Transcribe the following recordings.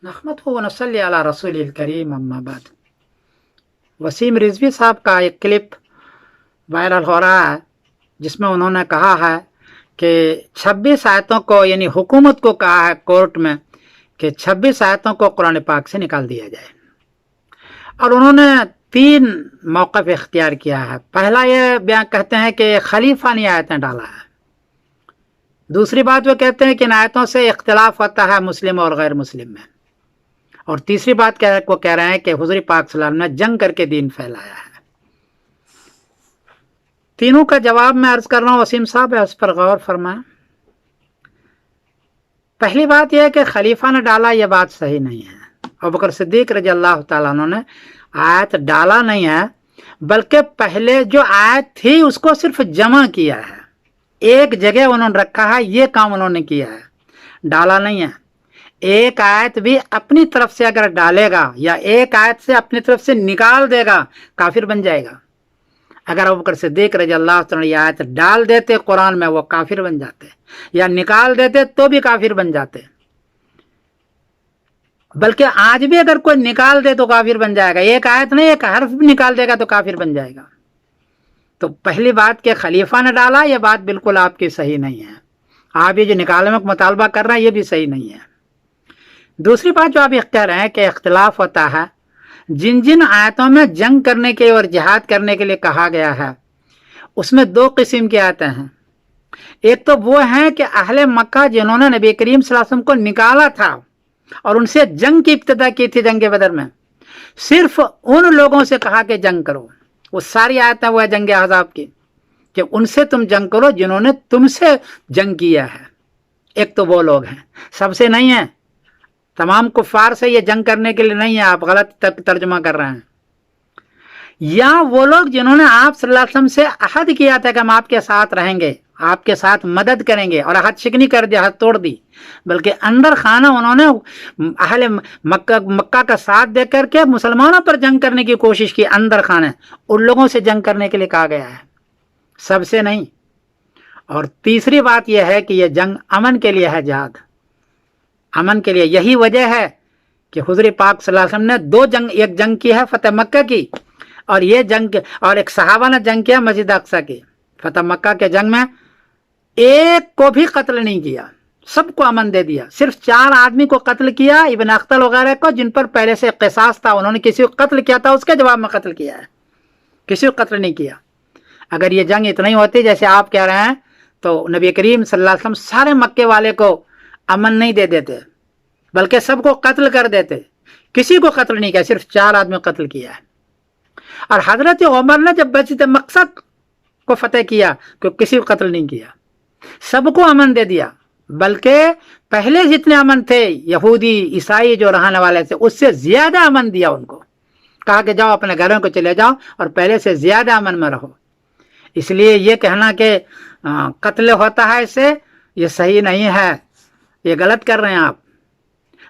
नहमदुहु व नसल्ली अला रसूलिल करीम अम्मा बाद। वसीम रिजवी साहब का एक क्लिप वायरल हो रहा है जिसमें उन्होंने कहा है कि 26 आयतों को, यानी हुकूमत को कहा है कोर्ट में कि 26 आयतों को कुरान पाक से निकाल दिया जाए। और उन्होंने 3 मौक़िफ़ इख्तियार किया है। पहला ये बयान कहते हैं कि खलीफा ने आयतें डाला है। दूसरी बात वो कहते हैं कि इन आयतों से इख्तिलाफ होता है मुस्लिम और गैर मुस्लिम में। और तीसरी बात वो कह रहे हैं कि हुज़ूर पाक सल्लल्लाहु अलैहि वसल्लम ने जंग करके दीन फैलाया है। तीनों का जवाब मैं अर्ज कर रहा हूँ, वसीम साहब उस पर गौर फरमाएं। पहली बात यह है कि खलीफा ने डाला, यह बात सही नहीं है। अबू बकर सिद्दीक रज़ी अल्लाह तआला अन्हु ने आयत डाला नहीं है, बल्कि पहले जो आयत थी उसको सिर्फ जमा किया है, एक जगह उन्होंने रखा है, ये काम उन्होंने किया है, डाला नहीं है। एक आयत भी अपनी तरफ से अगर डालेगा या एक आयत से अपनी तरफ से निकाल देगा, काफिर बन जाएगा। अगर अबू बकर सिद्दीक रज़ियल्लाहु अन्हु ये आयत डाल देते कुरान में, वो काफिर बन जाते, या निकाल देते तो भी काफिर बन जाते। बल्कि आज भी अगर कोई निकाल दे तो काफिर बन जाएगा, एक आयत नहीं एक हर्फ भी निकाल देगा तो काफिर बन जाएगा। तो पहली बात कि खलीफा ने डाला, यह बात बिल्कुल आपकी सही नहीं है। आप ये जो निकालने में मुतालबा कर रहे हैं ये भी सही नहीं है। दूसरी बात जो आप कह रहे हैं कि इख्तिलाफ होता है, जिन जिन आयतों में जंग करने के और जिहाद करने के लिए कहा गया है उसमें 2 किस्म की आयतें हैं। एक तो वो हैं कि अहले मक्का जिन्होंने नबी करीम सल्लल्लाहु अलैहि वसल्लम को निकाला था और उनसे जंग की इब्तिदा की थी, जंग बदर में, सिर्फ उन लोगों से कहा कि जंग करो। वो सारी आयतें वो है जंग अहज़ाब की, कि उनसे तुम जंग करो जिन्होंने तुमसे जंग किया है। एक तो वो लोग हैं, सबसे नहीं है, तमाम कुफार से ये जंग करने के लिए नहीं है, आप गलत तर्जुमा कर रहे हैं। या वो लोग जिन्होंने आप सल्लल्लाहु अलैहि वसल्लम से अहद किया था कि हम आपके साथ रहेंगे, आपके साथ मदद करेंगे, और अहद शिकनी कर दिया, अहद तोड़ दी, बल्कि अंदर खाना उन्होंने अहले मक्का का साथ दे करके मुसलमानों पर जंग करने की कोशिश की। अंदर खाने उन लोगों से जंग करने के लिए कहा गया है, सबसे नहीं। और तीसरी बात यह है कि यह जंग अमन के लिए है, जिहाद अमन के लिए। यही वजह है कि हुज़ूर पाक सल्लल्लाहु अलैहि वसल्लम ने 2 जंग, एक जंग की है फतेह मक्का की, और ये जंग, और एक सहाबा ने जंग किया मस्जिद अक्सा की। फतेह मक्का के जंग में एक को भी कत्ल नहीं किया, सबको अमन दे दिया। सिर्फ 4 आदमी को कत्ल किया, इब्न अख्तल वगैरह को, जिन पर पहले से क़िसास था, उन्होंने किसी को कत्ल किया था, उसके जवाब में कत्ल किया है, किसी को कत्ल नहीं किया। अगर ये जंग इतना ही होती जैसे आप कह रहे हैं तो नबी करीम सल्लल्लाहु अलैहि वसल्लम सारे मक्के वाले को अमन नहीं दे देते, बल्कि सबको कत्ल कर देते। किसी को कत्ल नहीं किया, सिर्फ 4 आदमी को कत्ल किया है। और हजरत उमर ने जब मस्जिद मक़सा को फतेह किया तो किसी को कत्ल नहीं किया, सबको अमन दे दिया। बल्कि पहले जितने अमन थे यहूदी ईसाई जो रहने वाले थे, उससे ज्यादा अमन दिया उनको, कहा कि जाओ अपने घरों को चले जाओ और पहले से ज्यादा अमन में रहो। इसलिए ये कहना कि कत्ल होता है इससे, ये सही नहीं है, ये गलत कर रहे हैं आप।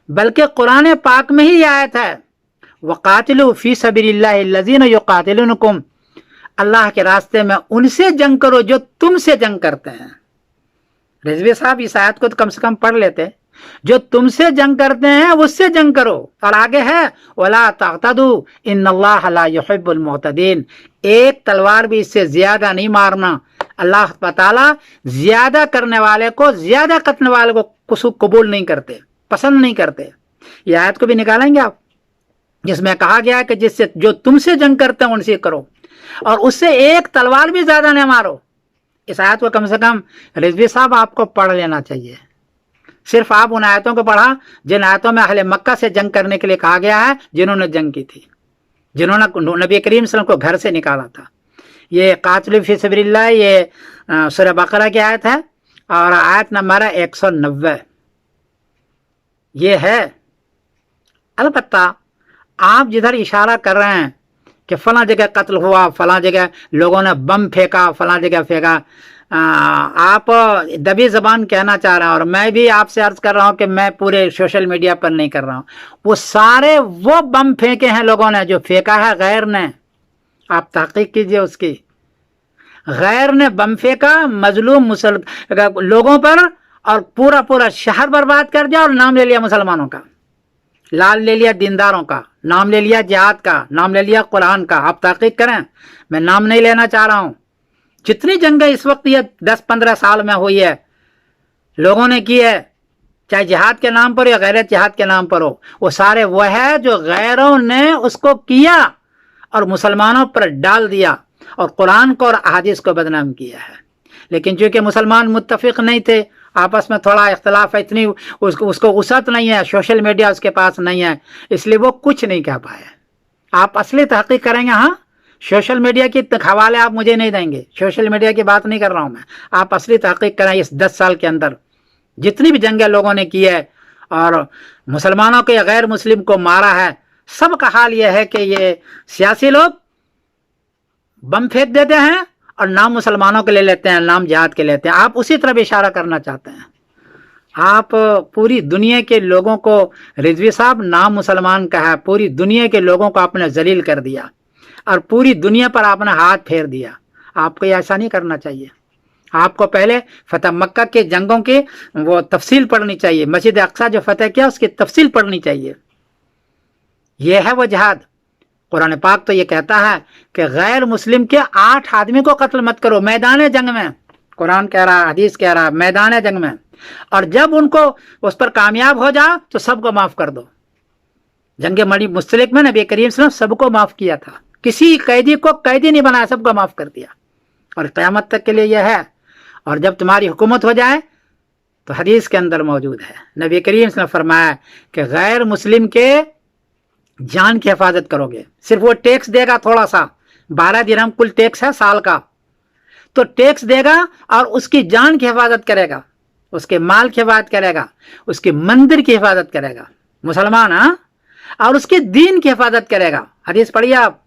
बल्कि कुरान पाक में ही आयत है, वक़ातिलू फ़ी सबिलिल्लाहि लज़ीना युक़ातिलूनकुम, अल्लाह के रास्ते में उनसे जंग करो जो तुमसे जंग करते हैं। रिजवी साहब इस आयत को तो कम से कम पढ़ लेते, जो तुमसे जंग करते हैं उससे जंग करो। और आगे है वला तअतदू इन्नल्लाह ला युहिब्बुल मुअतदीन, एक तलवार भी इससे ज्यादा नहीं मारना, अल्लाह ताला ज्यादा करने वाले को, ज्यादा कतने वाले को कबूल नहीं करते, पसंद नहीं करते। ये आयत को भी निकालेंगे आप, जिसमें कहा गया है कि जिससे, जो तुमसे जंग करते हैं उनसे करो, और उससे एक तलवार भी ज्यादा नहीं मारो। इस आयत को कम से कम रिजवी साहब आपको पढ़ लेना चाहिए। सिर्फ आप उन आयतों को पढ़ा जिन आयतों में अहले मक्का से जंग करने के लिए कहा गया है, जिन्होंने जंग की थी, जिन्होंने नबी करीम सल्लल्लाहु अलैहि वसल्लम को घर से निकाला था। ये कातिलू फी सबिलिल्लाह, ये सूरह बकरा की आयत है, और आयत नंबर 190 ये है। अलबत्ता आप जिधर इशारा कर रहे हैं कि फलां जगह कत्ल हुआ, फलां जगह लोगों ने बम फेंका, फलां जगह फेंका, आप दबी जबान कहना चाह रहे हैं, और मैं भी आपसे अर्ज कर रहा हूं कि मैं पूरे सोशल मीडिया पर नहीं कर रहा हूं। वो सारे वो बम फेंके हैं लोगों ने, जो फेंका है गैर ने, आप तहकीक कीजिए उसकी। गैर ने बम फेंका मजलूम लोगों पर, और पूरा पूरा शहर बर्बाद कर दिया, और नाम ले लिया मुसलमानों का। लाल ले लिया दीनदारों का, नाम ले लिया जिहाद का, नाम ले लिया कुरान का। आप तहकीक करें, मैं नाम नहीं लेना चाह रहा हूं। जितनी जंगें इस वक्त ये 10-15 साल में हुई है, लोगों ने की है, चाहे जिहाद के नाम पर या गैर जिहाद के नाम पर हो, वो सारे वो है जो गैरों ने उसको किया और मुसलमानों पर डाल दिया और कुरान को और अहादीस को बदनाम किया है। लेकिन चूंकि मुसलमान मुत्तफिक नहीं थे, आपस में थोड़ा इख्तलाफ है, इतनी उसको वसअत नहीं है, सोशल मीडिया उसके पास नहीं है, इसलिए वो कुछ नहीं कह पाए। आप असली तहकीक करेंगे, हाँ, सोशल मीडिया के हवाले आप मुझे नहीं देंगे, सोशल मीडिया की बात नहीं कर रहा हूं मैं। आप असली तहकीक करें, इस 10 साल के अंदर जितनी भी जंगें लोगों ने की है और मुसलमानों के गैर मुस्लिम को मारा है, सब का हाल यह है कि ये सियासी लोग बम फेंक देते हैं और नाम मुसलमानों के ले लेते हैं, नाम जिहाद के लेते हैं। आप उसी तरफ इशारा करना चाहते हैं। आप पूरी दुनिया के लोगों को, रिजवी साहब नाम मुसलमान का है, पूरी दुनिया के लोगों को आपने जलील कर दिया और पूरी दुनिया पर आपने हाथ फेर दिया। आपको ऐसा नहीं करना चाहिए। आपको पहले फतह मक्का के जंगों की वो तफसील पढ़नी चाहिए, मस्जिद अक्सा जो फतह किया उसकी तफसील पढ़नी चाहिए। यह है वो जिहाद। कुरान पाक तो ये कहता है कि गैर मुस्लिम के 8 आदमी को कत्ल मत करो मैदान जंग में। कुरान कह रहा है, हदीस कह रहा है, मैदान जंग में। और जब उनको उस पर कामयाब हो जाओ तो सबको माफ कर दो। जंग मड़ी मुस्तलिक में नबी करीम सल्लल्लाहु अलैहि वसल्लम सबको माफ किया था, किसी कैदी को कैदी नहीं बनाया, सबको माफ कर दिया और क़यामत तक के लिए यह है। और जब तुम्हारी हुकूमत हो जाए तो हदीस के अंदर मौजूद है, नबी करीम सल्लल्लाहु अलैहि वसल्लम ने फरमाया कि गैर मुस्लिम के जान की हिफाजत करोगे। सिर्फ वो टैक्स देगा थोड़ा सा, 12 दिरहम कुल टैक्स है साल का, तो टैक्स देगा और उसकी जान की हिफाजत करेगा, उसके माल की हिफाजत करेगा, उसके मंदिर की हिफाजत करेगा मुसलमान, हाँ, और उसके दीन की हिफाजत करेगा। हदीस पढ़िए आप,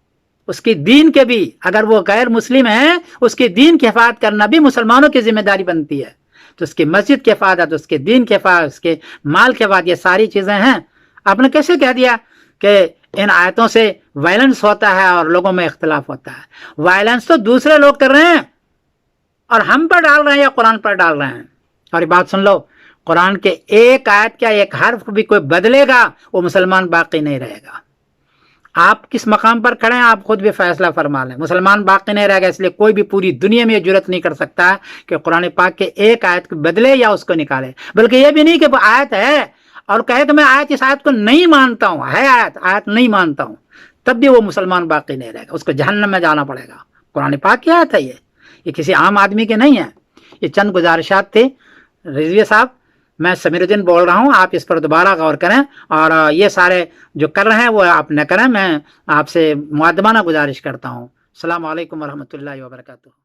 उसकी दीन के भी, अगर वो गैर मुस्लिम है उसके दीन की हिफाजत करना भी मुसलमानों की जिम्मेदारी बनती है। तो उसकी मस्जिद की हिफाजत, उसके दीन की हिफाजत, उसके माल की हिफाजत, ये सारी चीजें हैं। आपने कैसे कह दिया कि इन आयतों से वायलेंस होता है और लोगों में इख्तिलाफ होता है? वायलेंस तो दूसरे लोग कर रहे हैं और हम पर डाल रहे हैं या कुरान पर डाल रहे हैं। और ये बात सुन लो, कुरान के एक आयत का एक हर्फ भी कोई बदलेगा वो मुसलमान बाकी नहीं रहेगा। आप किस मकाम पर खड़े हैं आप खुद भी फैसला फरमा लें। मुसलमान बाकी नहीं रहेगा, इसलिए कोई भी पूरी दुनिया में ये जुर्रत नहीं कर सकता है कि कुरान पाक के एक आयत को बदले या उसको निकाले। बल्कि ये भी नहीं कि वो आयत है और कहे कि मैं आयत, इस आयत को नहीं मानता हूं, है आयत नहीं मानता हूं, तब भी वो मुसलमान बाकी नहीं रहेगा, उसको जहन्नम में जाना पड़ेगा। कुरान पाक की आयत है ये किसी आम आदमी के नहीं है। ये चंद गुजारिशात थे रिजवी साहब, मैं समीरुद्दीन बोल रहा हूं, आप इस पर दोबारा गौर करें और ये सारे जो कर रहे हैं वो आप न करें। मैं आपसे मुआदबाना गुजारिश करता हूं। अस्सलाम वालेकुम व रहमतुल्लाहि व बरकातुहू।